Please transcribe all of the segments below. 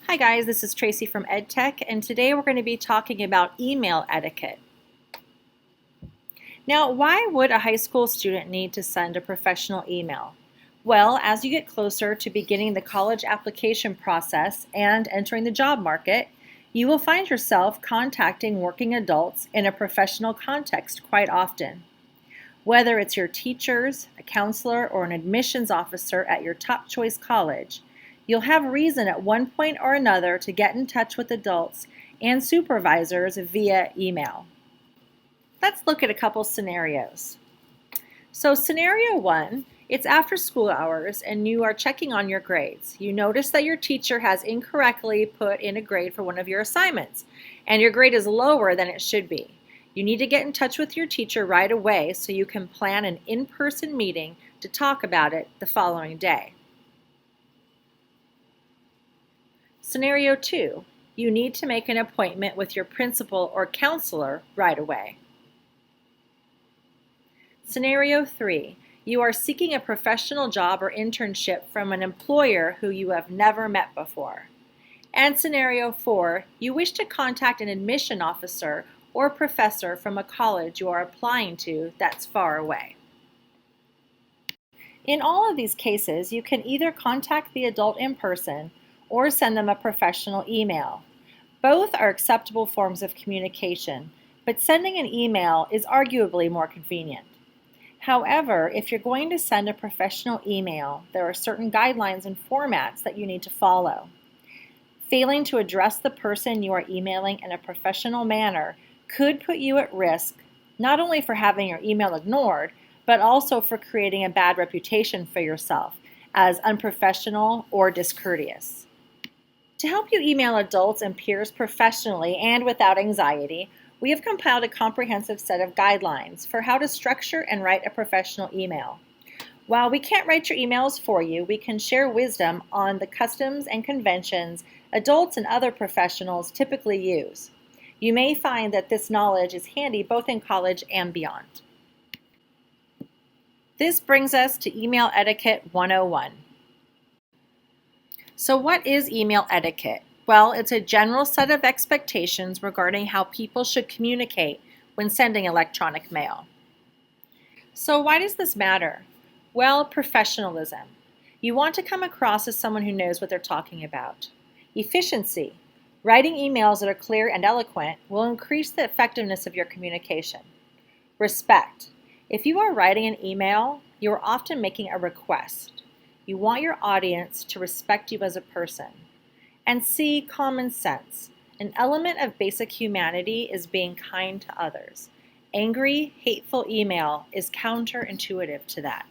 Hi guys, this is Tracy from Etiquette, and today we're going to be talking about email etiquette. Now, why would a high school student need to send a professional email? Well, as you get closer to beginning the college application process and entering the job market, you will find yourself contacting working adults in a professional context quite often. Whether it's your teachers, a counselor, or an admissions officer at your top choice college, you'll have reason at one point or another to get in touch with adults and supervisors via email. Let's look at a couple scenarios. So scenario one, it's after school hours and you are checking on your grades. You notice that your teacher has incorrectly put in a grade for one of your assignments, and your grade is lower than it should be. You need to get in touch with your teacher right away so you can plan an in-person meeting to talk about it the following day. Scenario 2, you need to make an appointment with your principal or counselor right away. Scenario 3, you are seeking a professional job or internship from an employer who you have never met before. And scenario 4, you wish to contact an admission officer or professor from a college you are applying to that's far away. In all of these cases, you can either contact the adult in person or send them a professional email. Both are acceptable forms of communication, but sending an email is arguably more convenient. However, if you're going to send a professional email, there are certain guidelines and formats that you need to follow. Failing to address the person you are emailing in a professional manner could put you at risk, not only for having your email ignored, but also for creating a bad reputation for yourself as unprofessional or discourteous. To help you email adults and peers professionally and without anxiety, we have compiled a comprehensive set of guidelines for how to structure and write a professional email. While we can't write your emails for you, we can share wisdom on the customs and conventions adults and other professionals typically use. You may find that this knowledge is handy both in college and beyond. This brings us to Email Etiquette 101. So what is email etiquette? Well, it's a general set of expectations regarding how people should communicate when sending electronic mail. So why does this matter? Well, professionalism. You want to come across as someone who knows what they're talking about. Efficiency. Writing emails that are clear and eloquent will increase the effectiveness of your communication. Respect. If you are writing an email, you are often making a request. You want your audience to respect you as a person. And C, common sense. An element of basic humanity is being kind to others. Angry, hateful email is counterintuitive to that.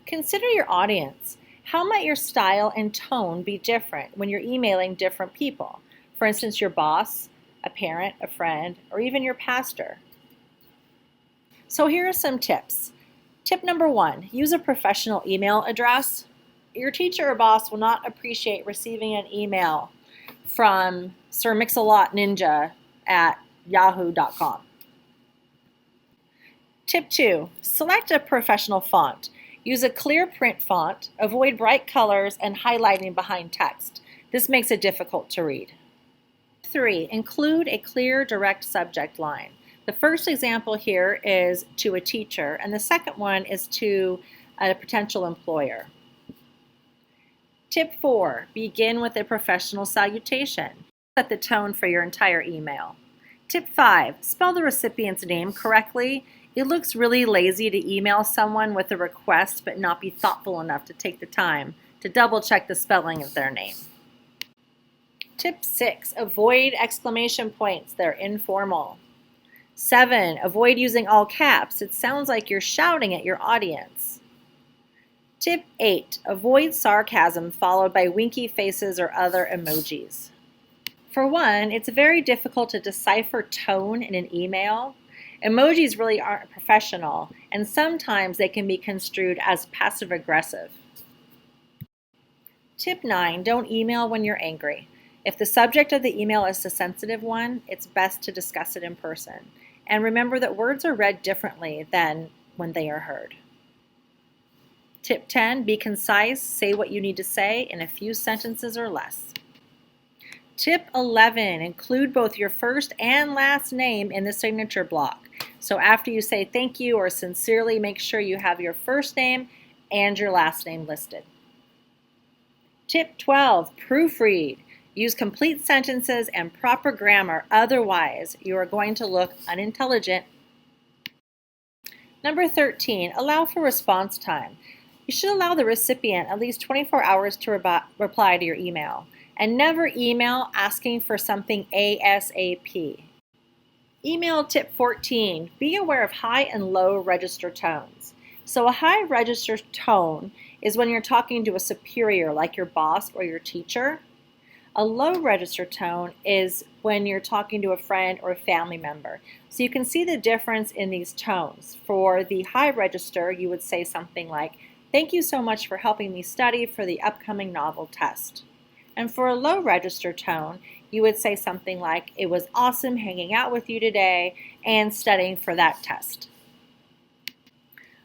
Consider your audience. How might your style and tone be different when you're emailing different people? For instance, your boss, a parent, a friend, or even your pastor. So here are some tips. Tip number 1, use a professional email address. Your teacher or boss will not appreciate receiving an email from Sir Mix-a-Lot Ninja at yahoo.com. Tip 2, select a professional font. Use a clear print font, avoid bright colors and highlighting behind text. This makes it difficult to read. 3, include a clear, direct subject line. The first example here is to a teacher, and the second one is to a potential employer. Tip 4, begin with a professional salutation. Set the tone for your entire email. Tip 5, spell the recipient's name correctly. It looks really lazy to email someone with a request but not be thoughtful enough to take the time to double check the spelling of their name. Tip 6, avoid exclamation points. They're informal. 7, avoid using all caps. It sounds like you're shouting at your audience. Tip 8, avoid sarcasm followed by winky faces or other emojis. For one, it's very difficult to decipher tone in an email. Emojis really aren't professional, and sometimes they can be construed as passive-aggressive. Tip 9, don't email when you're angry. If the subject of the email is a sensitive one, it's best to discuss it in person. And remember that words are read differently than when they are heard. Tip 10, be concise, say what you need to say in a few sentences or less. Tip 11, include both your first and last name in the signature block. So after you say thank you or sincerely, make sure you have your first name and your last name listed. Tip 12, proofread. Use complete sentences and proper grammar, otherwise you are going to look unintelligent. Number 13, allow for response time. You should allow the recipient at least 24 hours to reply to your email, and never email asking for something ASAP. Email tip 14, be aware of high and low register tones. So a high register tone is when you're talking to a superior like your boss or your teacher. A low register tone is when you're talking to a friend or a family member. So you can see the difference in these tones. For the high register, you would say something like, "Thank you so much for helping me study for the upcoming novel test." And for a low register tone, you would say something like, "It was awesome hanging out with you today and studying for that test."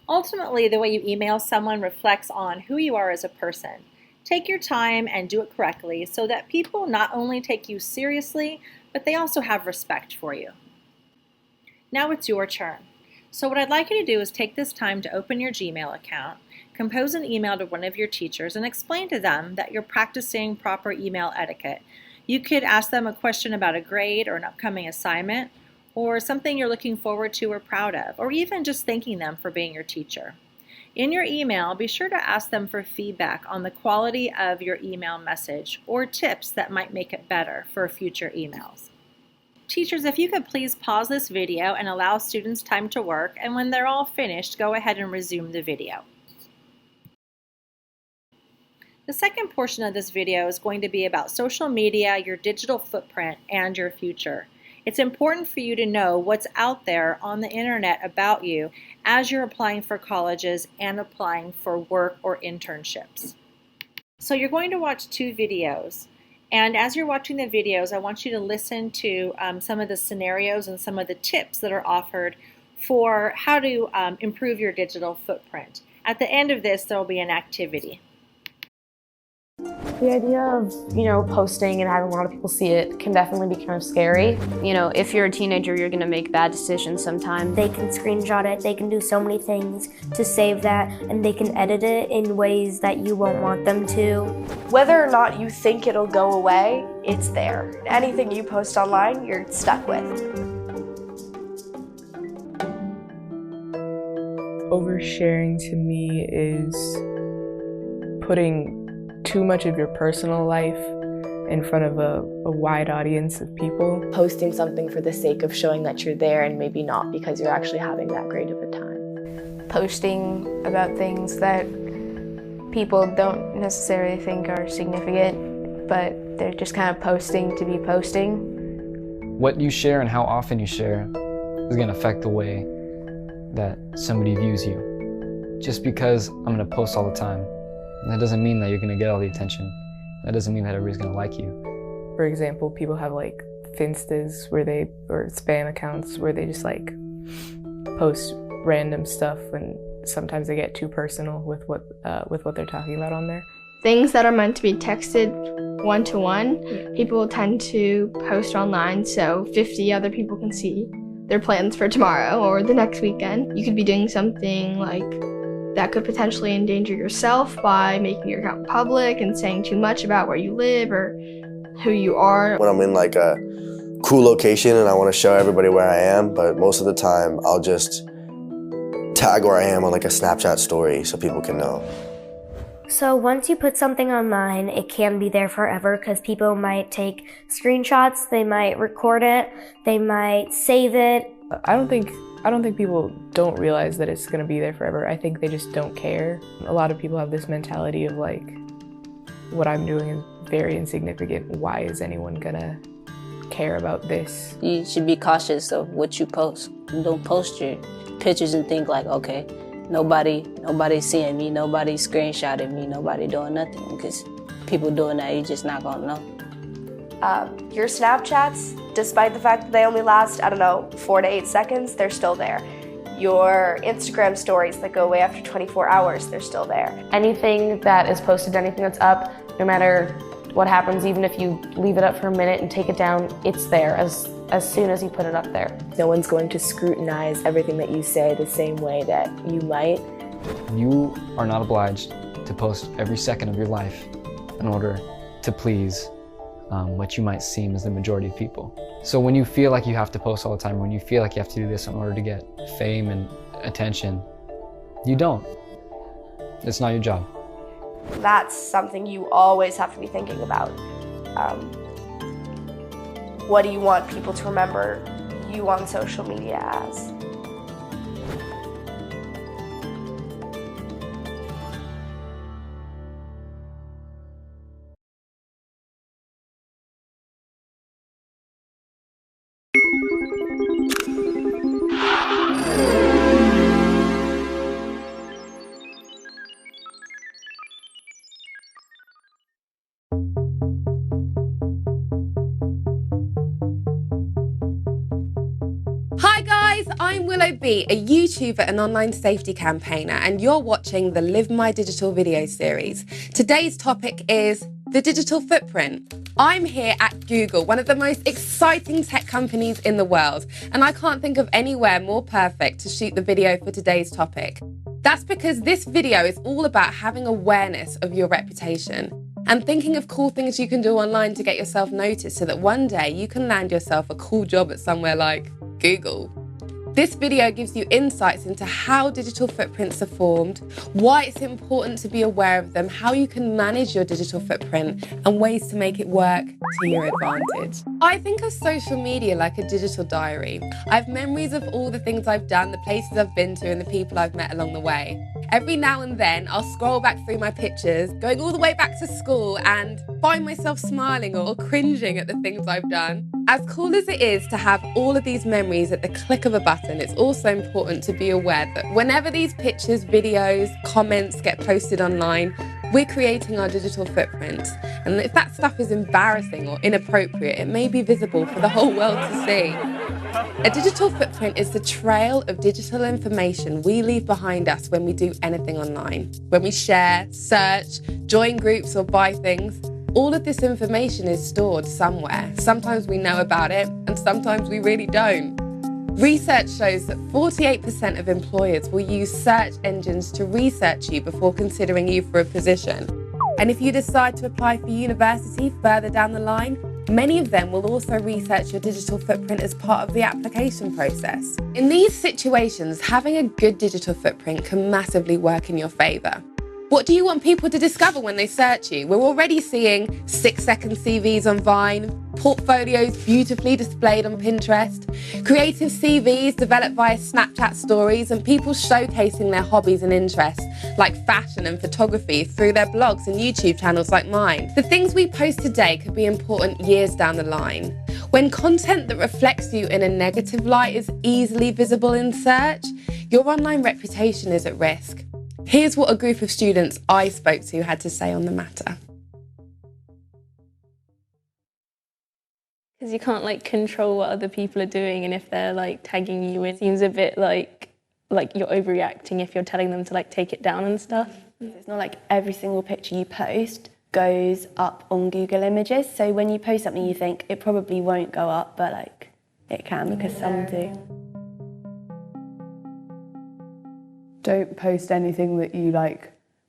Ultimately, the way you email someone reflects on who you are as a person. Take your time and do it correctly so that people not only take you seriously, but they also have respect for you. Now it's your turn. So what I'd like you to do is take this time to open your Gmail account, compose an email to one of your teachers, and explain to them that you're practicing proper email etiquette. You could ask them a question about a grade or an upcoming assignment, or something you're looking forward to or proud of, or even just thanking them for being your teacher. In your email, be sure to ask them for feedback on the quality of your email message or tips that might make it better for future emails. Teachers, if you could please pause this video and allow students time to work, and when they're all finished, go ahead and resume the video. The second portion of this video is going to be about social media, your digital footprint, and your future. It's important for you to know what's out there on the internet about you as you're applying for colleges and applying for work or internships. So you're going to watch two videos, and as you're watching the videos, I want you to listen to some of the scenarios and some of the tips that are offered for how to improve your digital footprint. At the end of this, there will be an activity. The idea of, posting and having a lot of people see it can definitely be kind of scary. If you're a teenager, you're gonna make bad decisions sometimes. They can screenshot it, they can do so many things to save that, and they can edit it in ways that you won't want them to. Whether or not you think it'll go away, it's there. Anything you post online, you're stuck with. Oversharing to me is putting too much of your personal life in front of a wide audience of people. Posting something for the sake of showing that you're there and maybe not because you're actually having that great of a time. Posting about things that people don't necessarily think are significant, but they're just kind of posting to be posting. What you share and how often you share is going to affect the way that somebody views you. Just because I'm going to post all the time, that doesn't mean that you're going to get all the attention. That doesn't mean that everybody's going to like you. For example, people have like Finstas or spam accounts where they just like post random stuff, and sometimes they get too personal with what they're talking about on there. Things that are meant to be texted one-to-one, people tend to post online so 50 other people can see their plans for tomorrow or the next weekend. You could be doing something like that could potentially endanger yourself by making your account public and saying too much about where you live or who you are. When I'm in like a cool location and I want to show everybody where I am, but most of the time I'll just tag where I am on like a Snapchat story so people can know. So once you put something online, it can be there forever because people might take screenshots, they might record it, they might save it. I don't think people don't realize that it's going to be there forever. I think they just don't care. A lot of people have this mentality of like, what I'm doing is very insignificant. Why is anyone gonna care about this? You should be cautious of what you post. Don't post your pictures and think like, okay, nobody's seeing me, nobody's screenshotting me, nobody doing nothing, because people doing that, you're just not gonna know. Your Snapchats, despite the fact that they only last, 4 to 8 seconds, they're still there. Your Instagram stories that go away after 24 hours, they're still there. Anything that is posted, anything that's up, no matter what happens, even if you leave it up for a minute and take it down, it's there as soon as you put it up there. No one's going to scrutinize everything that you say the same way that you might. You are not obliged to post every second of your life in order to please what you might seem as the majority of people. So when you feel like you have to post all the time, when you feel like you have to do this in order to get fame and attention, you don't. It's not your job. That's something you always have to be thinking about. What do you want people to remember you on social media as? Hi guys, I'm Willow B, a YouTuber and online safety campaigner, and you're watching the Live My Digital video series. Today's topic is the digital footprint. I'm here at Google, one of the most exciting tech companies in the world, and I can't think of anywhere more perfect to shoot the video for today's topic. That's because this video is all about having awareness of your reputation and thinking of cool things you can do online to get yourself noticed so that one day you can land yourself a cool job at somewhere like Google. This video gives you insights into how digital footprints are formed, why it's important to be aware of them, how you can manage your digital footprint, and ways to make it work to your advantage. I think of social media like a digital diary. I have memories of all the things I've done, the places I've been to, and the people I've met along the way. Every now and then, I'll scroll back through my pictures, going all the way back to school, and find myself smiling or cringing at the things I've done. As cool as it is to have all of these memories at the click of a button, it's also important to be aware that whenever these pictures, videos, comments get posted online, we're creating our digital footprint. And if that stuff is embarrassing or inappropriate, it may be visible for the whole world to see. A digital footprint is the trail of digital information we leave behind us when we do anything online. When we share, search, join groups or buy things, all of this information is stored somewhere. Sometimes we know about it, and sometimes we really don't. Research shows that 48% of employers will use search engines to research you before considering you for a position. And if you decide to apply for university further down the line, many of them will also research your digital footprint as part of the application process. In these situations, having a good digital footprint can massively work in your favour. What do you want people to discover when they search you? We're already seeing 6-second CVs on Vine, portfolios beautifully displayed on Pinterest, creative CVs developed via Snapchat stories, and people showcasing their hobbies and interests like fashion and photography through their blogs and YouTube channels like mine. The things we post today could be important years down the line. When content that reflects you in a negative light is easily visible in search, your online reputation is at risk. Here's what a group of students I spoke to had to say on the matter. Because you can't control what other people are doing, and if they're tagging you, it seems a bit like you're overreacting if you're telling them to take it down and stuff. It's not like every single picture you post goes up on Google Images, so when you post something you think it probably won't go up, but it can because some do. Don't post anything that you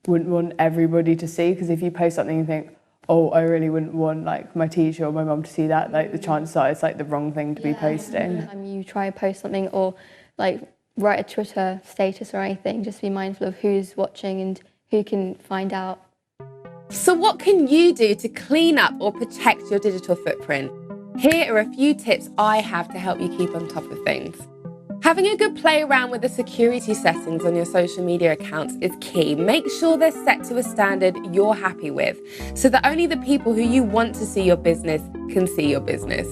wouldn't want everybody to see, because if you post something you think, oh, I really wouldn't want my teacher or my mum to see that, the chances are it's the wrong thing to be posting. You try to post something or write a Twitter status or anything, just be mindful of who's watching and who can find out. So what can you do to clean up or protect your digital footprint? Here are a few tips I have to help you keep on top of things. Having a good play around with the security settings on your social media accounts is key. Make sure they're set to a standard you're happy with, so that only the people who you want to see your business can see your business.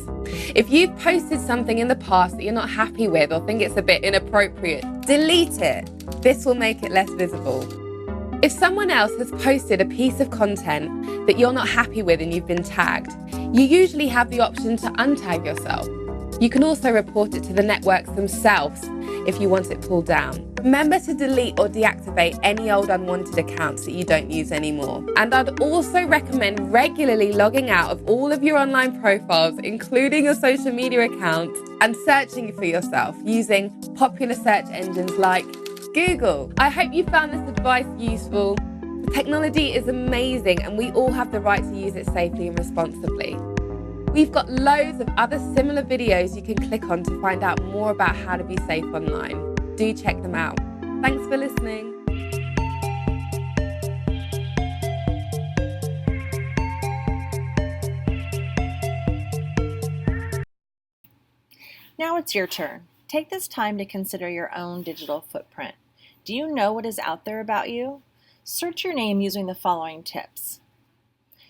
If you've posted something in the past that you're not happy with or think it's a bit inappropriate, delete it. This will make it less visible. If someone else has posted a piece of content that you're not happy with and you've been tagged, you usually have the option to untag yourself. You can also report it to the networks themselves if you want it pulled down. Remember to delete or deactivate any old unwanted accounts that you don't use anymore. And I'd also recommend regularly logging out of all of your online profiles, including your social media accounts, and searching for yourself using popular search engines like Google. I hope you found this advice useful. The technology is amazing and we all have the right to use it safely and responsibly. We've got loads of other similar videos you can click on to find out more about how to be safe online. Do check them out. Thanks for listening. Now it's your turn. Take this time to consider your own digital footprint. Do you know what is out there about you? Search your name using the following tips.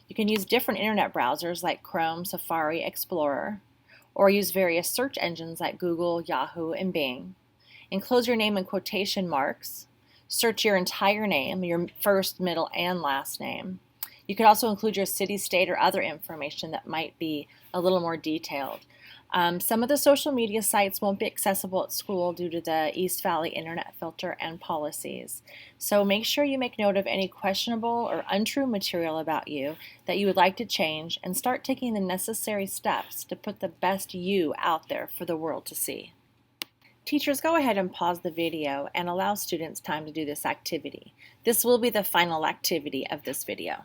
You can use different internet browsers like Chrome, Safari, Explorer, or use various search engines like Google, Yahoo, and Bing. Enclose your name in quotation marks. Search your entire name, your first, middle, and last name. You could also include your city, state, or other information that might be a little more detailed. Some of the social media sites won't be accessible at school due to the East Valley Internet Filter and policies. So make sure you make note of any questionable or untrue material about you that you would like to change and start taking the necessary steps to put the best you out there for the world to see. Teachers, go ahead and pause the video and allow students time to do this activity. This will be the final activity of this video.